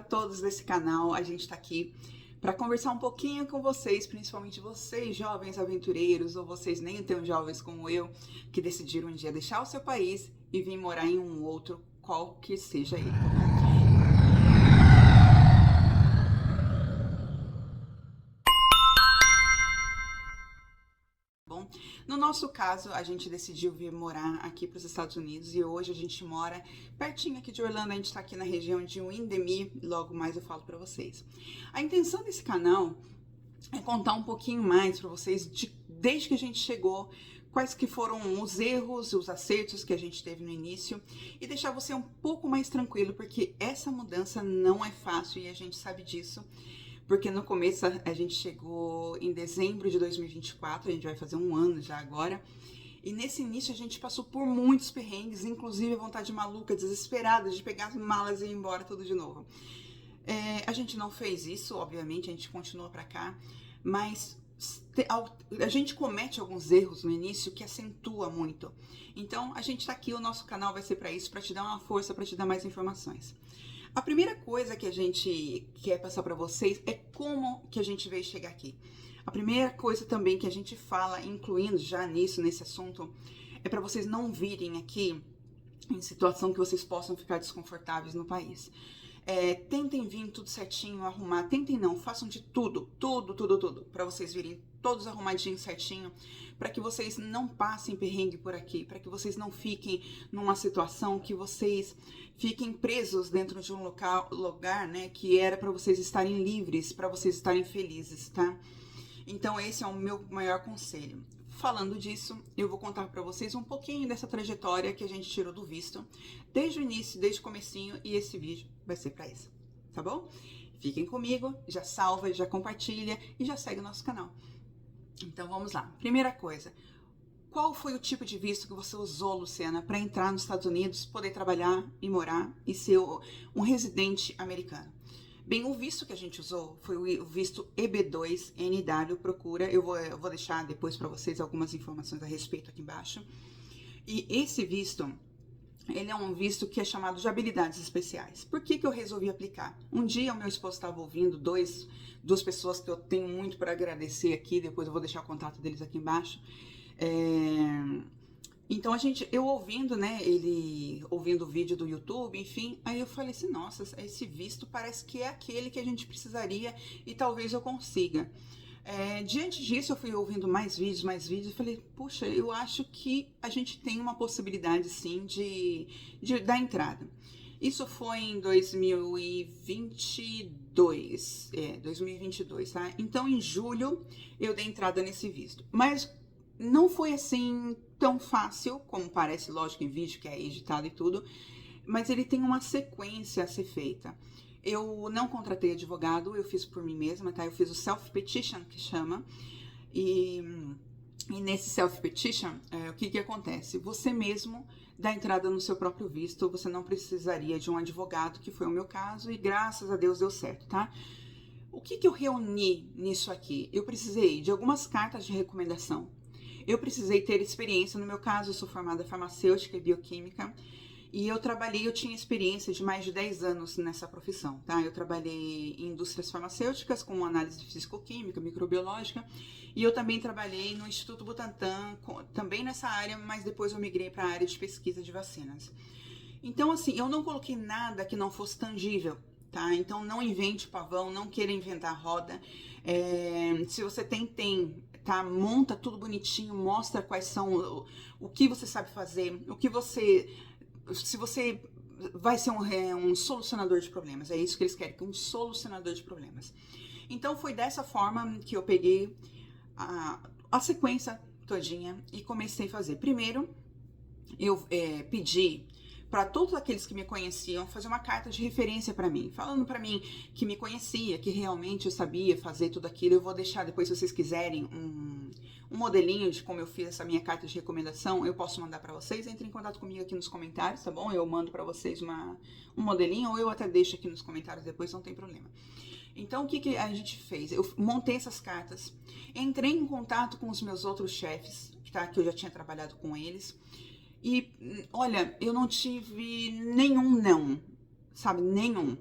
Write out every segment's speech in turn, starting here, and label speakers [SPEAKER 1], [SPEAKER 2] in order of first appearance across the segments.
[SPEAKER 1] todos desse canal. A gente tá aqui para conversar um pouquinho com vocês, principalmente vocês jovens aventureiros, ou vocês nem tão jovens como eu, que decidiram um dia deixar o seu país e vir morar em um outro, qual que seja ele. Bom, no nosso caso, a gente decidiu vir morar aqui para os Estados Unidos e hoje a gente mora pertinho aqui de Orlando. A gente está aqui na região de Windermere, logo mais eu falo para vocês. A intenção desse canal é contar um pouquinho mais para vocês desde que a gente chegou, quais que foram os erros, os acertos que a gente teve no início e deixar você um pouco mais tranquilo, porque essa mudança não é fácil e a gente sabe disso. Porque no começo a gente chegou em dezembro de 2024, a gente vai fazer um ano já agora. E nesse início a gente passou por muitos perrengues, inclusive a vontade maluca, desesperada de pegar as malas e ir embora tudo de novo. A gente não fez isso, obviamente, a gente continuou pra cá, mas a gente comete alguns erros no início que acentua muito. Então a gente tá aqui, o nosso canal vai ser pra isso, pra te dar uma força, pra te dar mais informações. A primeira coisa que a gente quer passar para vocês é como que a gente veio chegar aqui. A primeira coisa também que a gente fala, incluindo já nesse assunto, é para vocês não virem aqui em situação que vocês possam ficar desconfortáveis no país. Tentem vir tudo certinho, arrumar. Tentem não, façam de tudo, para vocês virem todos arrumadinhos certinho, para que vocês não passem perrengue por aqui, para que vocês não fiquem numa situação que vocês fiquem presos dentro de um lugar, né, que era para vocês estarem livres, para vocês estarem felizes, tá? Então esse é o meu maior conselho. Falando disso, eu vou contar para vocês um pouquinho dessa trajetória que a gente tirou do visto, desde o início, desde o comecinho, e esse vídeo vai ser para isso, tá bom? Fiquem comigo, já salva, já compartilha e já segue o nosso canal. Então vamos lá. Primeira coisa, qual foi o tipo de visto que você usou, Luciana, para entrar nos Estados Unidos, poder trabalhar e morar e ser um residente americano? Bem, o visto que a gente usou foi o visto EB2NW Procura. Eu vou deixar depois para vocês algumas informações a respeito aqui embaixo. E esse visto, ele é um visto que é chamado de habilidades especiais. Por que eu resolvi aplicar? Um dia o meu esposo estava ouvindo duas pessoas que eu tenho muito para agradecer aqui, depois eu vou deixar o contato deles aqui embaixo. Então eu ouvindo, né, ele ouvindo o vídeo do YouTube, enfim, aí eu falei assim, nossa, esse visto parece que é aquele que a gente precisaria e talvez eu consiga. Diante disso, eu fui ouvindo mais vídeos, e falei, puxa, eu acho que a gente tem uma possibilidade, sim, de dar entrada. Isso foi em 2022, 2022, tá? Então, em julho, eu dei entrada nesse visto. Mas não foi assim tão fácil, como parece, lógico, em vídeo, que é editado e tudo, mas ele tem uma sequência a ser feita. Eu não contratei advogado, eu fiz por mim mesma, tá? Eu fiz o self-petition, que chama, e nesse self-petition, o que acontece? Você mesmo dá entrada no seu próprio visto, você não precisaria de um advogado, que foi o meu caso, e graças a Deus deu certo, tá? O que eu reuni nisso aqui? Eu precisei de algumas cartas de recomendação. Eu precisei ter experiência, no meu caso eu sou formada farmacêutica e bioquímica, e eu tinha experiência de mais de 10 anos nessa profissão, tá? Eu trabalhei em indústrias farmacêuticas com análise físico-química, microbiológica, e eu também trabalhei no Instituto Butantan, também nessa área, mas depois eu migrei para a área de pesquisa de vacinas. Então, assim, eu não coloquei nada que não fosse tangível, tá? Então não invente pavão, não queira inventar roda. Se você tem, tá? Monta tudo bonitinho, mostra quais são, o que você sabe fazer, se você vai ser um solucionador de problemas. É isso que eles querem, um solucionador de problemas. Então foi dessa forma que eu peguei a sequência todinha e comecei a fazer. Primeiro, eu pedi para todos aqueles que me conheciam fazer uma carta de referência para mim, falando para mim que me conhecia, que realmente eu sabia fazer tudo aquilo. Eu vou deixar depois, se vocês quiserem, um modelinho de como eu fiz essa minha carta de recomendação, eu posso mandar para vocês. Entre em contato comigo aqui nos comentários, tá bom? Eu mando para vocês um modelinho, ou eu até deixo aqui nos comentários depois, não tem problema. Então, o que a gente fez? Eu montei essas cartas, entrei em contato com os meus outros chefes, tá? Que eu já tinha trabalhado com eles. E, olha, eu não tive nenhum não, sabe? Nenhum.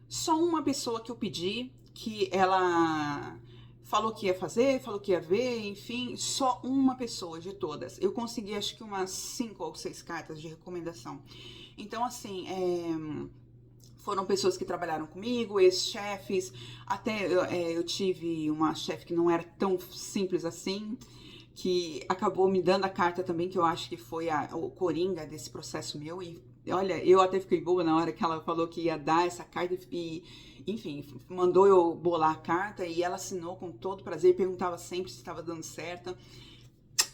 [SPEAKER 1] Só uma pessoa que eu pedi, que ela falou que ia fazer, falou que ia ver, enfim, só uma pessoa de todas. Eu consegui acho que umas 5 ou 6 cartas de recomendação. Então, assim, foram pessoas que trabalharam comigo, ex-chefes, até eu tive uma chefe que não era tão simples assim, que acabou me dando a carta também, que eu acho que foi o coringa desse processo meu, e olha, eu até fiquei boa na hora que ela falou que ia dar essa carta e, enfim, mandou eu bolar a carta e ela assinou com todo prazer, perguntava sempre se estava dando certo.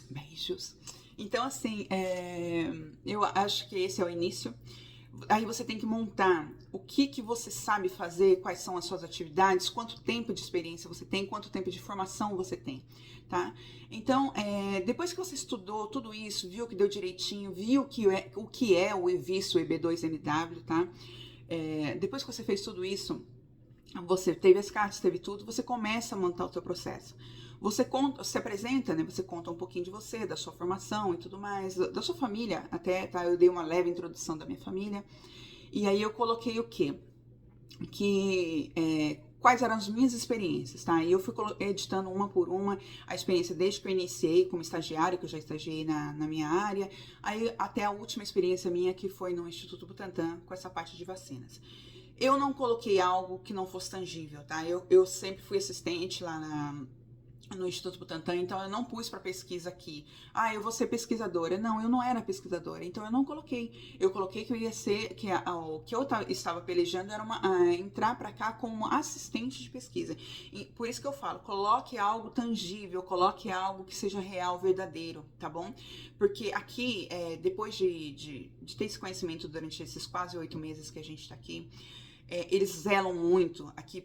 [SPEAKER 1] Beijos. Então, assim, eu acho que esse é o início. Aí você tem que montar o que você sabe fazer, quais são as suas atividades, quanto tempo de experiência você tem, quanto tempo de formação você tem, tá? Então, depois que você estudou tudo isso, viu que deu direitinho, viu o que é o EVIS, o EB2MW, tá? Depois que você fez tudo isso, você teve as cartas, teve tudo, você começa a montar o seu processo. Você conta, se apresenta, né? Você conta um pouquinho de você, da sua formação e tudo mais, da sua família até, tá? Eu dei uma leve introdução da minha família. E aí eu coloquei o quê? Quais eram as minhas experiências, tá? E eu fui editando uma por uma a experiência desde que eu iniciei como estagiária, que eu já estagiei na minha área, aí até a última experiência minha que foi no Instituto Butantan com essa parte de vacinas. Eu não coloquei algo que não fosse tangível, tá? Eu sempre fui assistente lá no Instituto Butantan, então eu não pus para pesquisa aqui. Eu vou ser pesquisadora. Não, eu não era pesquisadora, então eu não coloquei. Eu coloquei que eu ia ser, o que eu estava pelejando era entrar para cá como assistente de pesquisa. E por isso que eu falo, coloque algo tangível, coloque algo que seja real, verdadeiro, tá bom? Porque aqui, depois de ter esse conhecimento durante esses quase 8 meses que a gente está aqui, eles zelam muito aqui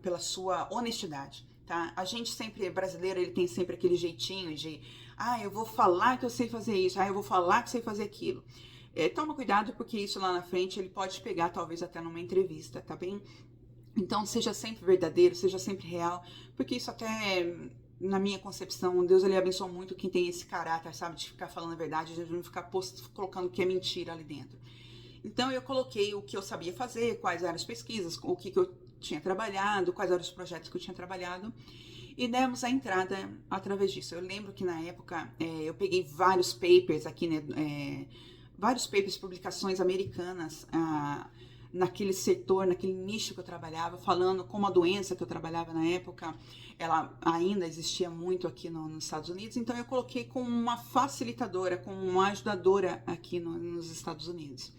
[SPEAKER 1] pela sua honestidade. Tá? A gente sempre, brasileiro, ele tem sempre aquele jeitinho de eu vou falar que eu sei fazer isso, eu vou falar que sei fazer aquilo. Toma cuidado, porque isso lá na frente ele pode pegar, talvez até numa entrevista, tá bem? Então, seja sempre verdadeiro, seja sempre real, porque isso até, na minha concepção, Deus ele abençoa muito quem tem esse caráter, sabe, de ficar falando a verdade, de não ficar colocando o que é mentira ali dentro. Então, eu coloquei o que eu sabia fazer, quais eram as pesquisas, o que eu tinha trabalhado, quais eram os projetos que eu tinha trabalhado, e demos a entrada através disso. Eu lembro que na época eu peguei vários papers aqui, né, vários papers, publicações americanas naquele setor, naquele nicho que eu trabalhava, falando como a doença que eu trabalhava na época, ela ainda existia muito aqui nos Estados Unidos, então eu coloquei como uma facilitadora, como uma ajudadora aqui nos Estados Unidos.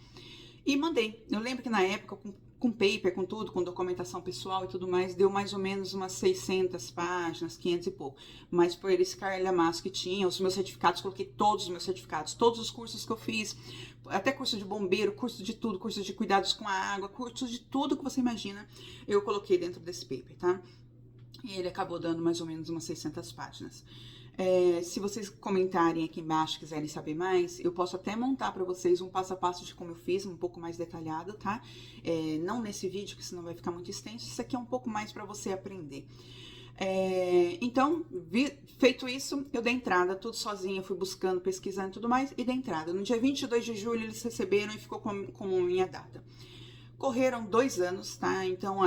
[SPEAKER 1] E mandei. Eu lembro que na época, com paper, com tudo, com documentação pessoal e tudo mais, deu mais ou menos umas 600 páginas, 500 e pouco. Mas por esse calhamaço que tinha, os meus certificados, coloquei todos os meus certificados, todos os cursos que eu fiz, até curso de bombeiro, curso de tudo, curso de cuidados com a água, curso de tudo que você imagina, eu coloquei dentro desse paper, tá? E ele acabou dando mais ou menos umas 600 páginas. Se vocês comentarem aqui embaixo, quiserem saber mais, eu posso até montar para vocês um passo a passo de como eu fiz, um pouco mais detalhado, tá? Não nesse vídeo, que senão vai ficar muito extenso. Isso aqui é um pouco mais para você aprender. Então, feito isso, eu dei entrada, tudo sozinha, fui buscando, pesquisando e tudo mais, e dei entrada. No dia 22 de julho eles receberam e ficou como minha data. Correram 2 anos, tá? Então,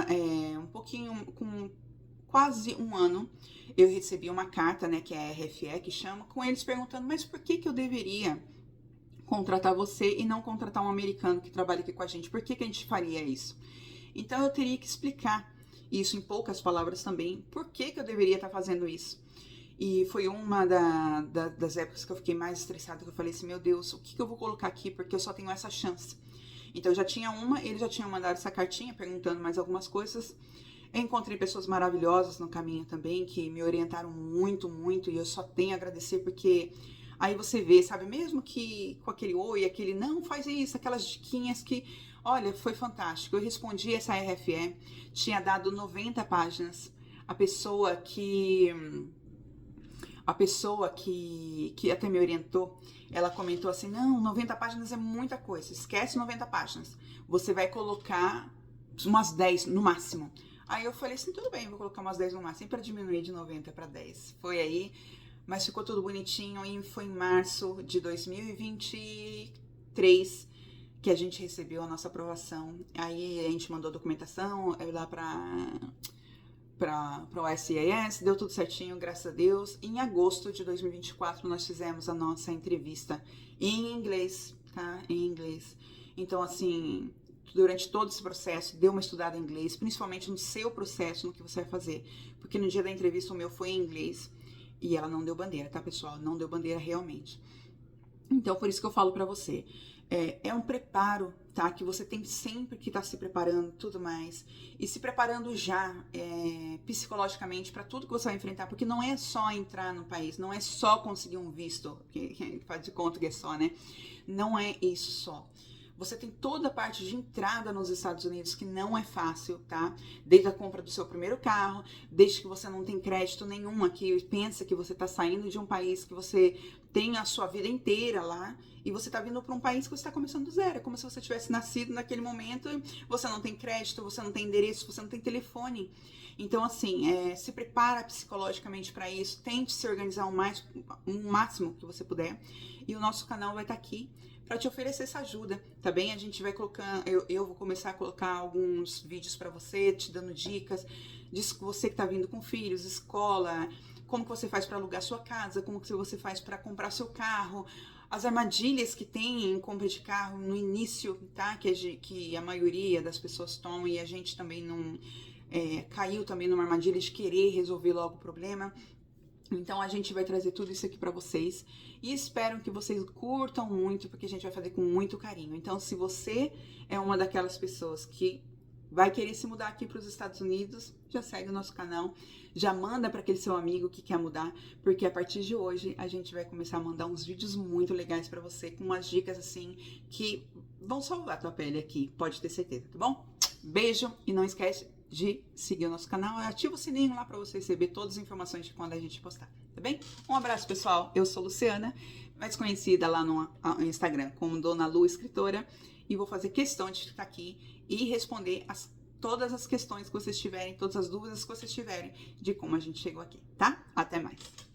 [SPEAKER 1] um pouquinho, com quase um ano, eu recebi uma carta, né, que é a RFE, que chama, com eles perguntando, mas por que eu deveria contratar você e não contratar um americano que trabalha aqui com a gente? Por que a gente faria isso? Então, eu teria que explicar isso em poucas palavras também, por que eu deveria estar fazendo isso. E foi uma das épocas que eu fiquei mais estressada, que eu falei assim, meu Deus, o que eu vou colocar aqui, porque eu só tenho essa chance. Então, eu já tinha eles já tinham mandado essa cartinha, perguntando mais algumas coisas. Eu encontrei pessoas maravilhosas no caminho também, que me orientaram muito, muito, e eu só tenho a agradecer, porque aí você vê, sabe, mesmo que com aquele oi, aquele não, faz isso, aquelas diquinhas que, olha, foi fantástico. Eu respondi essa RFE, tinha dado 90 páginas, a pessoa que até me orientou, ela comentou assim, não, 90 páginas é muita coisa, esquece 90 páginas, você vai colocar umas 10 no máximo. Aí eu falei assim, tudo bem, vou colocar umas 10 no máximo, para diminuir de 90 para 10. Foi aí, mas ficou tudo bonitinho, e foi em março de 2023 que a gente recebeu a nossa aprovação. Aí a gente mandou a documentação lá para o SIAS, deu tudo certinho, graças a Deus. Em agosto de 2024 nós fizemos a nossa entrevista em inglês, tá? Em inglês. Então, assim, durante todo esse processo, dê uma estudada em inglês, principalmente no seu processo, no que você vai fazer. Porque no dia da entrevista o meu foi em inglês e ela não deu bandeira, tá, pessoal? Não deu bandeira realmente. Então, por isso que eu falo pra você, é um preparo, tá? Que você tem sempre que estar se preparando, tudo mais. E se preparando já, psicologicamente, pra tudo que você vai enfrentar. Porque não é só entrar no país, não é só conseguir um visto, que faz de conta que é só, né? Não é isso só. Você tem toda a parte de entrada nos Estados Unidos que não é fácil, tá? Desde a compra do seu primeiro carro, desde que você não tem crédito nenhum aqui, pensa que você tá saindo de um país que você tem a sua vida inteira lá e você tá vindo para um país que você tá começando do zero. É como se você tivesse nascido naquele momento, você não tem crédito, você não tem endereço, você não tem telefone. Então, assim, se prepara psicologicamente para isso, tente se organizar o máximo que você puder. E o nosso canal vai estar aqui para te oferecer essa ajuda, tá bem? A gente vai colocando, eu vou começar a colocar alguns vídeos para você, te dando dicas disso, que você que tá vindo com filhos, escola, como que você faz para alugar sua casa, como que você faz para comprar seu carro, as armadilhas que tem em compra de carro no início, tá? Que a maioria das pessoas tomam e a gente também não caiu também numa armadilha de querer resolver logo o problema. Então a gente vai trazer tudo isso aqui pra vocês e espero que vocês curtam muito, porque a gente vai fazer com muito carinho. Então, se você é uma daquelas pessoas que vai querer se mudar aqui para os Estados Unidos, já segue o nosso canal, já manda para aquele seu amigo que quer mudar, porque a partir de hoje a gente vai começar a mandar uns vídeos muito legais para você, com umas dicas assim que vão salvar a tua pele aqui, pode ter certeza, tá bom? Beijo e não esquece de seguir o nosso canal, ativa o sininho lá para você receber todas as informações de quando a gente postar, tá bem? Um abraço, pessoal. Eu sou Luciana, mais conhecida lá no Instagram como Dona Lu Escritora, e vou fazer questão de ficar aqui e responder todas as questões que vocês tiverem, todas as dúvidas que vocês tiverem de como a gente chegou aqui, tá? Até mais!